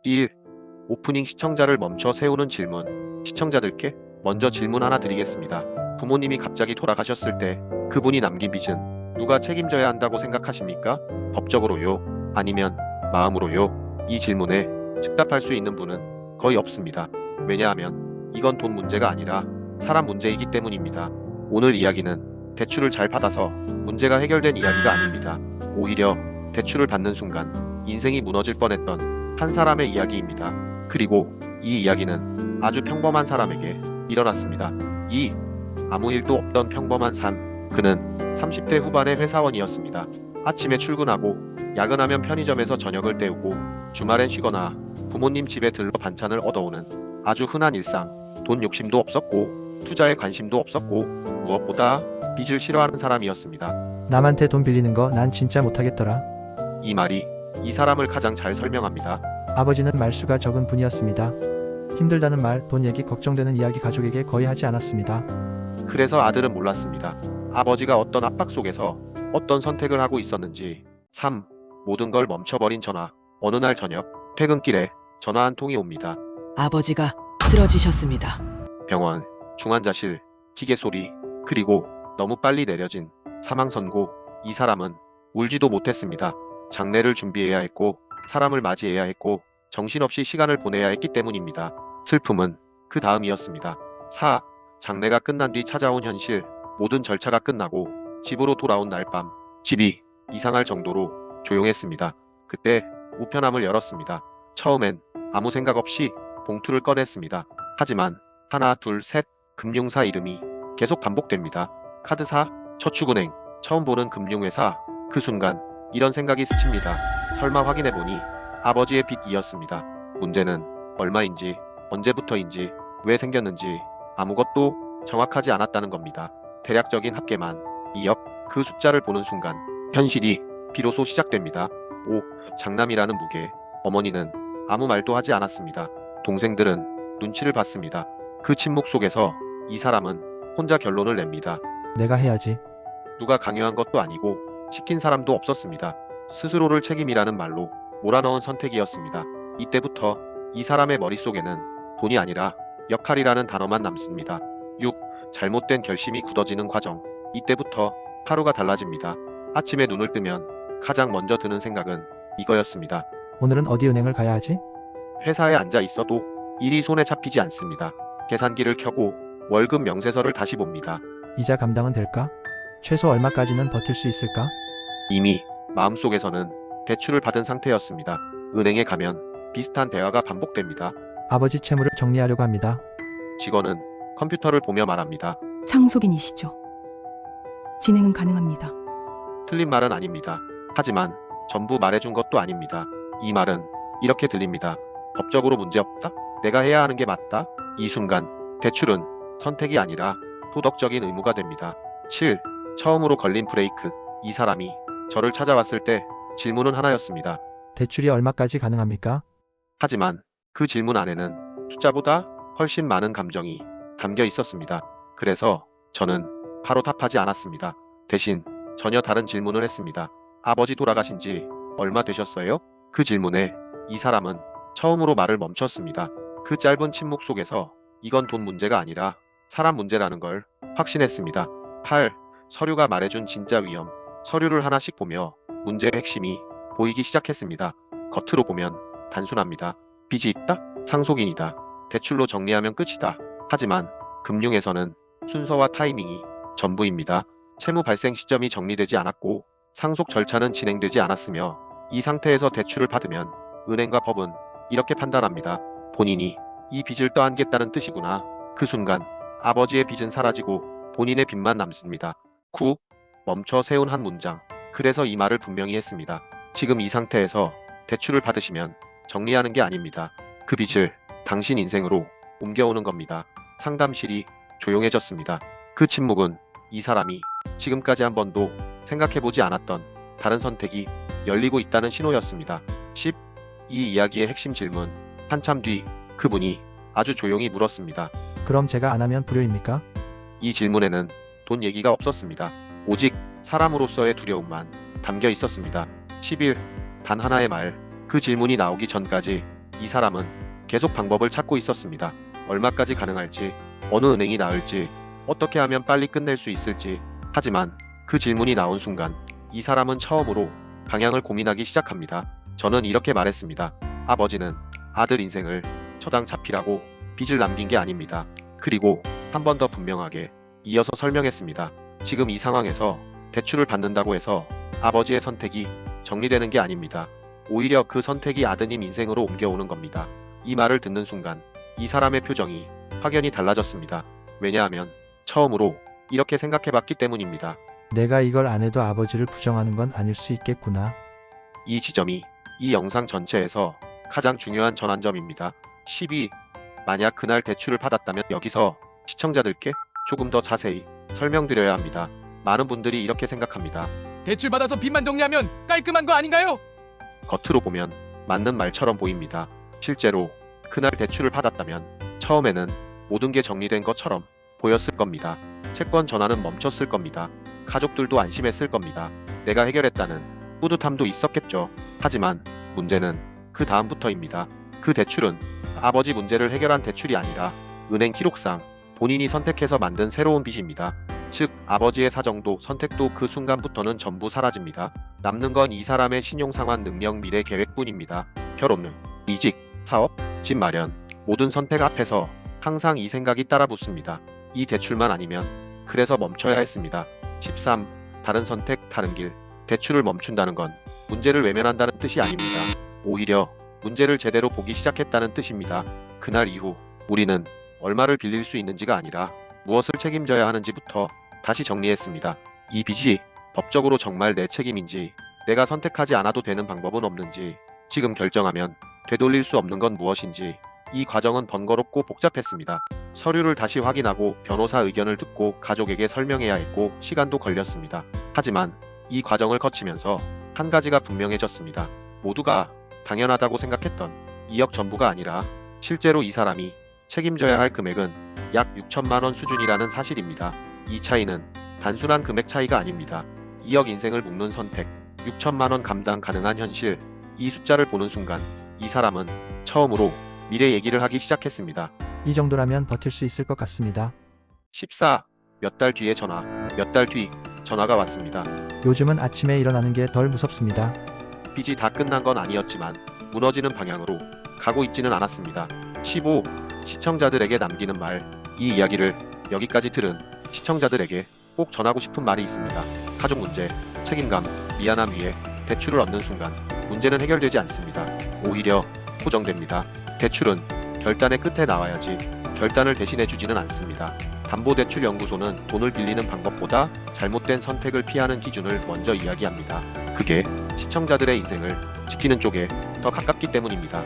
1. 오프닝 시청자를 멈춰 세우는 질문. 시청자들께 먼저 질문 하나 드리겠습니다. 부모님이 갑자기 돌아가셨을 때 그분이 남긴 빚은 누가 책임져야 한다고 생각하십니까? 법적으로요? 아니면 마음으로요? 이 질문에 즉답할 수 있는 분은 거의 없습니다. 왜냐하면 이건 돈 문제가 아니라 사람 문제이기 때문입니다. 오늘 이야기는 대출을 잘 받아서 문제가 해결된 이야기가 아닙니다. 오히려 대출을 받는 순간 인생이 무너질 뻔했던 한 사람의 이야기입니다. 그리고 이 이야기는 아주 평범한 사람에게 일어났습니다. 2. 아무 일도 없던 평범한 삶. 그는 30대 후반의 회사원이었습니다. 아침에 출근하고 야근하면 편의점에서 저녁을 때우고 주말엔 쉬거나 부모님 집에 들러 반찬을 얻어오는 아주 흔한 일상. 돈 욕심도 없었고 투자에 관심도 없었고 무엇보다 빚을 싫어하는 사람이었습니다. 남한테 돈 빌리는 거 난 진짜 못하겠더라. 이 말이 이 사람을 가장 잘 설명합니다. 아버지는 말수가 적은 분이었습니다. 힘들다는 말, 돈 얘기, 걱정되는 이야기 가족에게 거의 하지 않았습니다. 그래서 아들은 몰랐습니다. 아버지가 어떤 압박 속에서 어떤 선택을 하고 있었는지. 3. 모든 걸 멈춰버린 전화. 어느 날 저녁 퇴근길에 전화 한 통이 옵니다. 아버지가 쓰러지셨습니다. 병원, 중환자실, 기계 소리, 그리고 너무 빨리 내려진 사망 선고. 이 사람은 울지도 못했습니다. 장례를 준비해야 했고 사람을 맞이해야 했고 정신없이 시간을 보내야 했기 때문입니다. 슬픔은 그 다음이었습니다. 4. 장례가 끝난 뒤 찾아온 현실. 모든 절차가 끝나고 집으로 돌아온 날 밤. 집이 이상할 정도로 조용했습니다. 그때 우편함을 열었습니다. 처음엔 아무 생각 없이 봉투를 꺼냈습니다. 하지만 하나, 둘, 셋 금융사 이름이 계속 반복됩니다. 카드사, 저축은행, 처음 보는 금융회사. 그 순간 이런 생각이 스칩니다. 설마 확인해보니 아버지의 빚이었습니다. 문제는 얼마인지, 언제부터인지, 왜 생겼는지 아무것도 정확하지 않았다는 겁니다. 대략적인 합계만 2억. 그 숫자를 보는 순간 현실이 비로소 시작됩니다. 5. 장남이라는 무게. 어머니는 아무 말도 하지 않았습니다. 동생들은 눈치를 봤습니다. 그 침묵 속에서 이 사람은 혼자 결론을 냅니다. 내가 해야지. 누가 강요한 것도 아니고 시킨 사람도 없었습니다. 스스로를 책임이라는 말로 몰아넣은 선택이었습니다. 이때부터 이 사람의 머릿속에는 돈이 아니라 역할이라는 단어만 남습니다. 6. 잘못된 결심이 굳어지는 과정. 이때부터 하루가 달라집니다. 아침에 눈을 뜨면 가장 먼저 드는 생각은 이거였습니다. 오늘은 어디 은행을 가야 하지? 회사에 앉아 있어도 일이 손에 잡히지 않습니다. 계산기를 켜고 월급 명세서를 다시 봅니다. 이자 감당은 될까? 최소 얼마까지는 버틸 수 있을까? 이미 마음속에서는 대출을 받은 상태였습니다. 은행에 가면 비슷한 대화가 반복됩니다. 아버지 채무를 정리하려고 합니다. 직원은 컴퓨터를 보며 말합니다. 상속인이시죠. 진행은 가능합니다. 틀린 말은 아닙니다. 하지만 전부 말해준 것도 아닙니다. 이 말은 이렇게 들립니다. 법적으로 문제없다? 내가 해야 하는 게 맞다? 이 순간 대출은 선택이 아니라 도덕적인 의무가 됩니다. 7. 처음으로 걸린 브레이크. 이 사람이 저를 찾아왔을 때 질문은 하나였습니다. 대출이 얼마까지 가능합니까? 하지만 그 질문 안에는 숫자보다 훨씬 많은 감정이 담겨 있었습니다. 그래서 저는 바로 답하지 않았습니다. 대신 전혀 다른 질문을 했습니다. 아버지 돌아가신 지 얼마 되셨어요? 그 질문에 이 사람은 처음으로 말을 멈췄습니다. 그 짧은 침묵 속에서 이건 돈 문제가 아니라 사람 문제라는 걸 확신했습니다. 8. 서류가 말해준 진짜 위험. 서류를 하나씩 보며 문제의 핵심이 보이기 시작했습니다. 겉으로 보면 단순합니다. 빚이 있다? 상속인이다. 대출로 정리하면 끝이다. 하지만 금융에서는 순서와 타이밍이 전부입니다. 채무 발생 시점이 정리되지 않았고 상속 절차는 진행되지 않았으며 이 상태에서 대출을 받으면 은행과 법은 이렇게 판단합니다. 본인이 이 빚을 떠안겠다는 뜻이구나. 그 순간 아버지의 빚은 사라지고 본인의 빚만 남습니다. 9. 멈춰 세운 한 문장. 그래서 이 말을 분명히 했습니다. 지금 이 상태에서 대출을 받으시면 정리하는 게 아닙니다. 그 빚을 당신 인생으로 옮겨오는 겁니다. 상담실이 조용해졌습니다. 그 침묵은 이 사람이 지금까지 한 번도 생각해보지 않았던 다른 선택이 열리고 있다는 신호였습니다. 10. 이 이야기의 핵심 질문. 한참 뒤 그분이 아주 조용히 물었습니다. 그럼 제가 안 하면 불효입니까? 이 질문에는 돈 얘기가 없었습니다. 오직 사람으로서의 두려움만 담겨 있었습니다. 11. 단 하나의 말. 그 질문이 나오기 전까지 이 사람은 계속 방법을 찾고 있었습니다. 얼마까지 가능할지, 어느 은행이 나을지, 어떻게 하면 빨리 끝낼 수 있을지. 하지만 그 질문이 나온 순간 이 사람은 처음으로 방향을 고민하기 시작합니다. 저는 이렇게 말했습니다. 아버지는 아들 인생을 저당 잡히라고 빚을 남긴 게 아닙니다. 그리고 한 번 더 분명하게 이어서 설명했습니다. 지금 이 상황에서 대출을 받는다고 해서 아버지의 선택이 정리되는 게 아닙니다. 오히려 그 선택이 아드님 인생으로 옮겨오는 겁니다. 이 말을 듣는 순간 이 사람의 표정이 확연히 달라졌습니다. 왜냐하면 처음으로 이렇게 생각해봤기 때문입니다. 내가 이걸 안 해도 아버지를 부정하는 건 아닐 수 있겠구나. 이 지점이 이 영상 전체에서 가장 중요한 전환점입니다. 12. 만약 그날 대출을 받았다면 여기서 시청자들께 조금 더 자세히 설명드려야 합니다. 많은 분들이 이렇게 생각합니다. 대출 받아서 빚만 정리하면 깔끔한 거 아닌가요? 겉으로 보면 맞는 말처럼 보입니다. 실제로 그날 대출을 받았다면 처음에는 모든 게 정리된 것처럼 보였을 겁니다. 채권 전환은 멈췄을 겁니다. 가족들도 안심했을 겁니다. 내가 해결했다는 뿌듯함도 있었겠죠. 하지만 문제는 그 다음부터입니다. 그 대출은 아버지 문제를 해결한 대출이 아니라 은행 기록상 본인이 선택해서 만든 새로운 빚입니다. 즉 아버지의 사정도 선택도 그 순간부터는 전부 사라집니다. 남는 건 이 사람의 신용상환 능력 미래 계획뿐입니다. 결혼, 이직, 사업, 집 마련 모든 선택 앞에서 항상 이 생각이 따라붙습니다. 이 대출만 아니면 그래서 멈춰야 했습니다. 13. 다른 선택, 다른 길. 대출을 멈춘다는 건 문제를 외면한다는 뜻이 아닙니다. 오히려 문제를 제대로 보기 시작했다는 뜻입니다. 그날 이후 우리는 얼마를 빌릴 수 있는지가 아니라 무엇을 책임져야 하는지부터 다시 정리했습니다. 이 빚이 법적으로 정말 내 책임인지, 내가 선택하지 않아도 되는 방법은 없는지, 지금 결정하면 되돌릴 수 없는 건 무엇인지. 이 과정은 번거롭고 복잡했습니다. 서류를 다시 확인하고 변호사 의견을 듣고 가족에게 설명해야 했고 시간도 걸렸습니다. 하지만 이 과정을 거치면서 한 가지가 분명해졌습니다. 모두가 당연하다고 생각했던 2억 전부가 아니라 실제로 이 사람이 책임져야 할 금액은 약 6천만 원 수준이라는 사실입니다. 이 차이는 단순한 금액 차이가 아닙니다. 2억 인생을 묶는 선택, 6천만 원 감당 가능한 현실. 이 숫자를 보는 순간 이 사람은 처음으로 미래 얘기를 하기 시작했습니다. 이 정도라면 버틸 수 있을 것 같습니다. 14. 몇 달 뒤에 전화. 몇 달 뒤 전화가 왔습니다. 요즘은 아침에 일어나는 게 덜 무섭습니다. 빚이 다 끝난 건 아니었지만 무너지는 방향으로 가고 있지는 않았습니다. 15. 시청자들에게 남기는 말. 이 이야기를 여기까지 들은 시청자들에게 꼭 전하고 싶은 말이 있습니다. 가족 문제, 책임감, 미안함 위에 대출을 얻는 순간 문제는 해결되지 않습니다. 오히려 고정됩니다. 대출은 결단의 끝에 나와야지 결단을 대신해 주지는 않습니다. 담보대출연구소는 돈을 빌리는 방법보다 잘못된 선택을 피하는 기준을 먼저 이야기합니다. 그게 시청자들의 인생을 지키는 쪽에 더 가깝기 때문입니다.